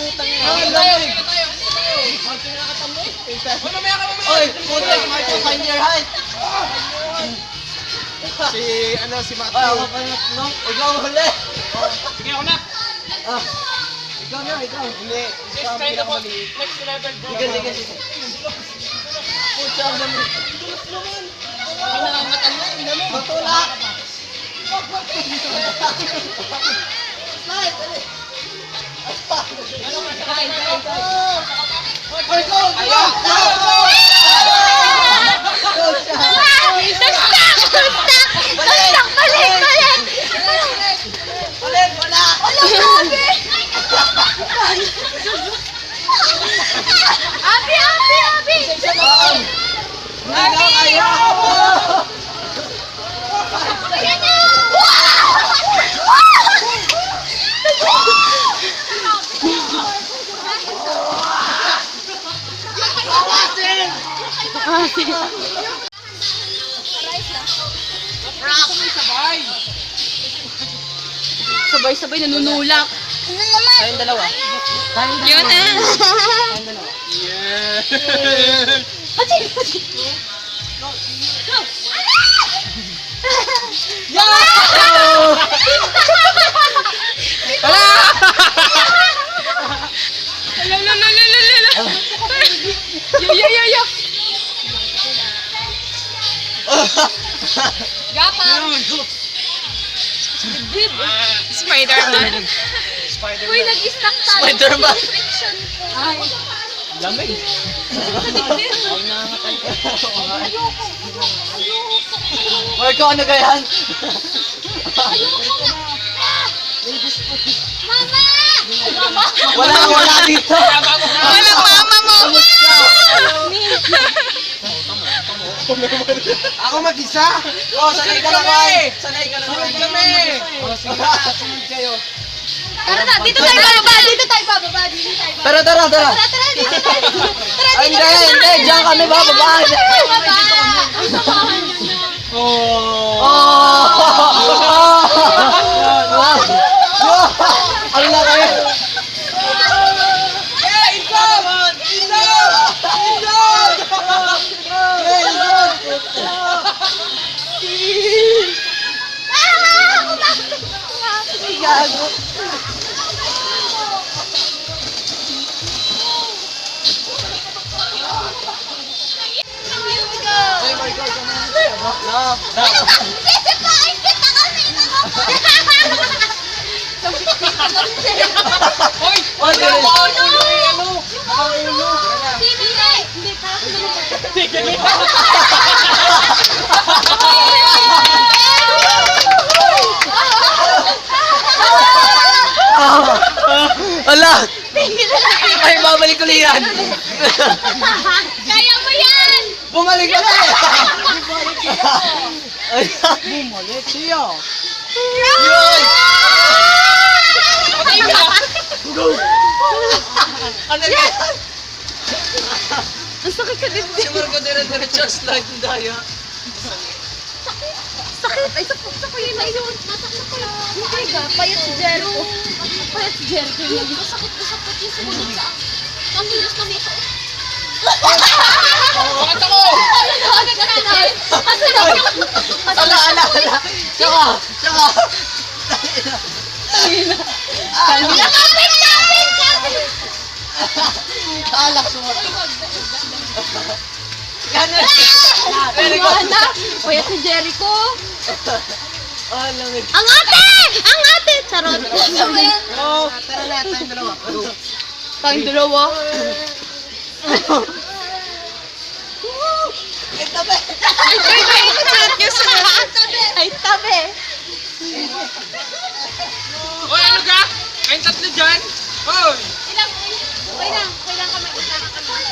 putang ina. Lamig. Oy, putang ina. Find your height. Si Matthew. Ako pa no? Ikaw huli. Sige, ako na. Ah. Ikaw na, ikaw. Hindi. Ikaw ang pinakamaliit. Next level, bro. Sige. Putang ina. Matulak. Slide. Oy, go! Ayan! Balik, wala! Sabay-sabay nanunulak. Tayong dalawa. Yun na. Yeah. Yo. Gapang. Spider-Man. Uy, nag-stack tayo. Spider-Man. Friction ko. Ay. Lamig. Oy, ikaw ano gayan? Mama! Mama! Wala dito. Walang mama mo! Ako mag-isa. Oh, sanay ka lang, Juan. Sanay ka lang. Oh, sige. Sunod kayo. Tara na, dito tayo bababa! Dito tayo bababa! Tara. Tara, dito tayo! Tara, Ay, hindi. Diyan kami bababa. Bababa! Ang samahan nyo na! Ang laki. Gago. Hoy! Ala! Ay, babalik ulit yan! Kaya mo yan! Bumalik ulit! Bumalik siya. Yun! Ano yan? Ang sakit ka din. Si Marco dire-diretso slide ng daya. Sakit! Ay, sapok ko yun na yun. Masakit ko lang. Ay, payat si Jericho. Payat si Jericho yun. Masakit ko yung sumunod sa akin. Kamilos kami ito. Bakit ako? Ala! Tsaka! Alak sumunod. Yan na! Very good! Payat si Jericho. Lamig. Ang ate! Ang ate! Charot. Tara na, tayong dalawa. Tayong dalawa. Ay, tabi! Ay, tabi. Hoy, ano ka? Kayong tatlo dyan? Hoy! Ilang, kailang ka mag-isa ka kami.